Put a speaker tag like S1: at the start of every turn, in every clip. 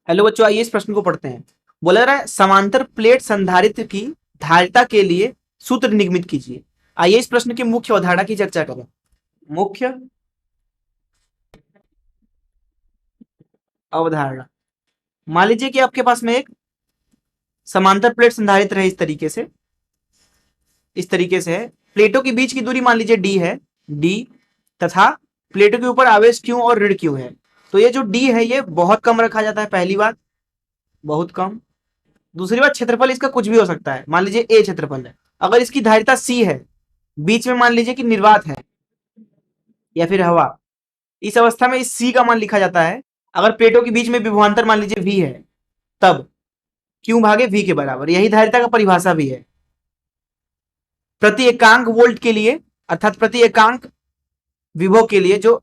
S1: Hello बच्चों, आइए इस प्रश्न को पढ़ते हैं। बोला जा रहा है समांतर प्लेट संधारित्र की धारिता के लिए सूत्र निगमित कीजिए। आइए इस प्रश्न की मुख्य अवधारणा की चर्चा करें। मुख्य अवधारणा, मान लीजिए कि आपके पास में एक समांतर प्लेट संधारित्र है। इस तरीके से है। प्लेटों के बीच की दूरी मान लीजिए डी है, डी, तथा प्लेटों के ऊपर आवेश क्यू और ऋण क्यू है। तो ये जो डी है ये बहुत कम रखा जाता है, पहली बात, बहुत कम। दूसरी बात, क्षेत्रफल इसका कुछ भी हो सकता है। मान लीजिए ए क्षेत्रफल है। अगर इसकी धारिता सी है, बीच में मान लीजिए कि निर्वात है या फिर हवा, इस अवस्था में इस सी का मान लिखा जाता है। अगर प्लेटों के बीच में विभवांतर मान लीजिए वी है, तब क्यू भागे वी के बराबर। यही धारिता का परिभाषा भी है। प्रति एकांक वोल्ट के लिए, अर्थात प्रति एकांक विभव के लिए जो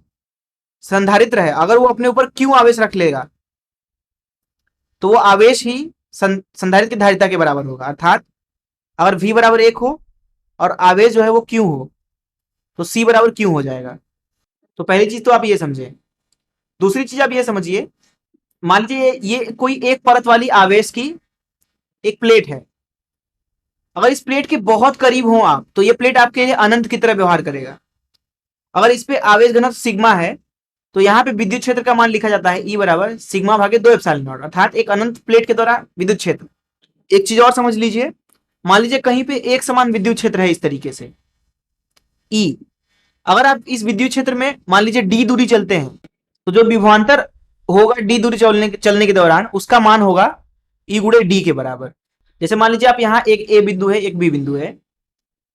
S1: संधारित्र है, अगर वो अपने ऊपर क्यू आवेश रख लेगा तो वो आवेश ही संधारित्र की धारिता के बराबर होगा। अर्थात अगर v बराबर 1 हो और आवेश जो है वो q हो तो c बराबर q हो जाएगा। तो पहली चीज तो आप ये समझे। दूसरी चीज आप ये समझिए, मान लीजिए ये कोई एक परत वाली आवेश की एक प्लेट है। अगर इस प्लेट के बहुत करीब हो आप तो ये प्लेट आपके लिए अनंत की तरह व्यवहार करेगा। अगर इस पे आवेश घनत्व सिग्मा है तो यहाँ पे विद्युत क्षेत्र का मान लिखा जाता है E बराबर सिग्मा भागे 2 एप्सिलॉन नॉट, अर्थात एक अनंत प्लेट के द्वारा विद्युत क्षेत्र। एक चीज और समझ लीजिए, मान लीजिए कहीं पे एक समान विद्युत क्षेत्र है इस तरीके से E। अगर आप इस विद्युत क्षेत्र में मान लीजिए d दूरी चलते हैं तो जो विभवांतर होगा d दूरी चलने के दौरान उसका मान होगा E गुणे d के बराबर। जैसे मान लीजिए आप यहाँ एक a बिंदु है, एक b बिंदु है,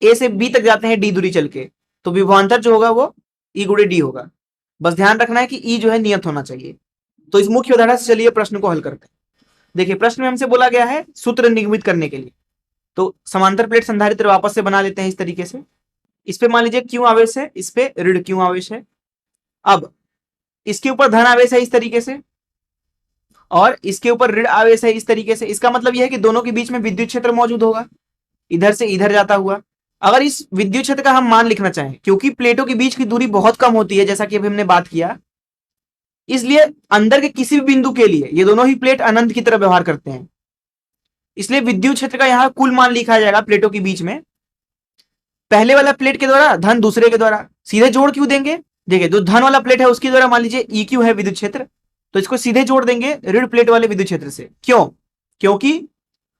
S1: a से b तक जाते हैं d दूरी चल के, तो विभवांतर जो होगा वो E गुणे d होगा। बस ध्यान रखना है कि E जो है नियत होना चाहिए। तो इस मुख्य उदाहरण से चलिए प्रश्न को हल करते हैं। देखिए प्रश्न में हमसे बोला गया है सूत्र निगमित करने के लिए। तो समांतर प्लेट संधारित्र वापस से बना लेते हैं इस तरीके से। इस पे मान लीजिए क्यू आवेश है, इस पे ऋण क्यू आवेश है। अब इसके ऊपर धन आवेश है इस तरीके से और इसके ऊपर ऋण आवेश है इस तरीके से। इसका मतलब यह है कि दोनों के बीच में विद्युत क्षेत्र मौजूद होगा, इधर से इधर जाता हुआ। अगर इस विद्युत क्षेत्र का हम मान लिखना चाहें, क्योंकि प्लेटों के बीच की दूरी बहुत कम होती है जैसा कि अभी हमने बात किया, इसलिए अंदर के किसी भी बिंदु के लिए ये दोनों ही प्लेट अनंत की तरह व्यवहार करते हैं। इसलिए विद्युत क्षेत्र का यहां कुल मान लिखा जाएगा प्लेटों के बीच में, पहले वाला प्लेट के द्वारा धन दूसरे के द्वारा। सीधे जोड़ क्यों देंगे, देखिए जो धन वाला प्लेट है उसके द्वारा मान लीजिए ई क्यू है विद्युत क्षेत्र, तो इसको सीधे जोड़ देंगे ऋण प्लेट वाले विद्युत क्षेत्र से। क्यों? क्योंकि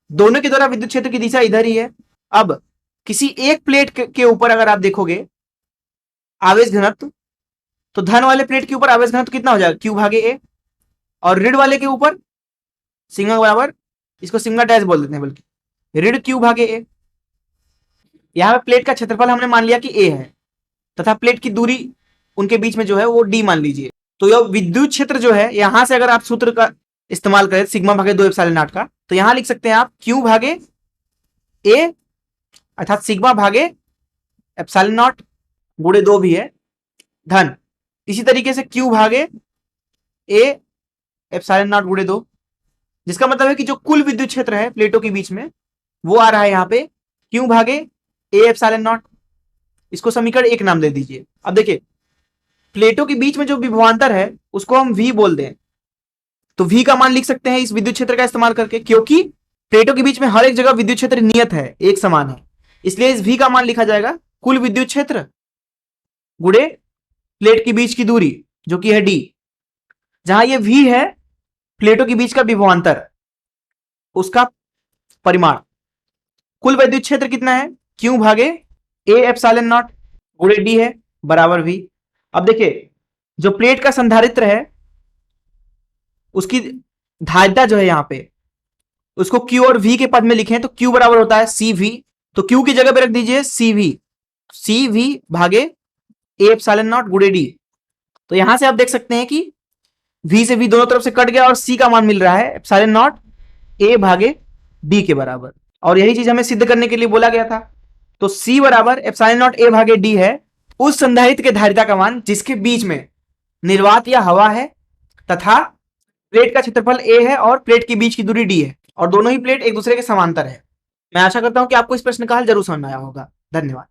S1: दोनों के द्वारा विद्युत क्षेत्र की दिशा इधर ही है। अब किसी एक प्लेट के ऊपर अगर आप देखोगे आवेश घनत्व, तो धन वाले प्लेट के ऊपर आवेश घनत्व कितना हो जाएगा, क्यू भागे ए, और ऋण वाले के ऊपर सिग्मा बराबर, इसको सिग्मा डैश बोल देते हैं, बल्कि ऋण क्यू भागे ए। यहां पे प्लेट का क्षेत्रफल हमने मान लिया कि ए है तथा प्लेट की दूरी उनके बीच में जो है वो डी मान लीजिए। तो यह विद्युत क्षेत्र जो है, यहां से अगर आप सूत्र का इस्तेमाल करें सिग्मा भागे 2 एप्सिलॉन नॉट का, तो यहां लिख सकते हैं आप क्यू भागे ए, अर्थात सिग्मा भागे एप्सिलॉन नॉट गुणे 2 भी है धन, इसी तरीके से क्यू भागे ए एप्सिलॉन नॉट गुणे 2, जिसका मतलब है कि जो कुल विद्युत क्षेत्र है प्लेटों के बीच में वो आ रहा है यहाँ पे क्यू भागे ए एप्सिलॉन नॉट। इसको समीकरण 1 नाम दे दीजिए। अब देखिए प्लेटों के बीच में जो विभवांतर है उसको हम v बोल दें, तो v का मान लिख सकते हैं इस विद्युत क्षेत्र का इस्तेमाल करके, क्योंकि प्लेटों के बीच में हर एक जगह विद्युत क्षेत्र नियत है, एक समान है। इसलिए इस v का मान लिखा जाएगा कुल विद्युत क्षेत्र गुणे प्लेट के बीच की दूरी जो कि है d। जहां ये v है प्लेटों के बीच का विभवांतर, उसका परिमाण। कुल विद्युत क्षेत्र कितना है, क्यू भागे ए एप्सिलॉन नॉट गुणे डी है बराबर v। अब देखिए जो प्लेट का संधारित्र है उसकी धारिता जो है यहां पे उसको q और v के पद में लिखें तो q बराबर होता है cv, तो q की जगह पे रख दीजिए cv भागे ए एप्सिलॉन नॉट गुणे डी। तो यहां से आप देख सकते हैं कि v से v दोनों तरफ से कट गया और c का मान मिल रहा है एप्सिलॉन नॉट a भागे d के बराबर। और यही चीज हमें सिद्ध करने के लिए बोला गया था। तो c बराबर एप्सिलॉन नॉट a भागे d है उस संधारित्र के धारिता का मान जिसके बीच में निर्वात या हवा है तथा प्लेट का क्षेत्रफल a है और प्लेट के बीच की दूरी d है और दोनों ही प्लेट एक दूसरे के समांतर है। मैं आशा करता हूं कि आपको इस प्रश्न का हल जरूर समझ में आया होगा। धन्यवाद।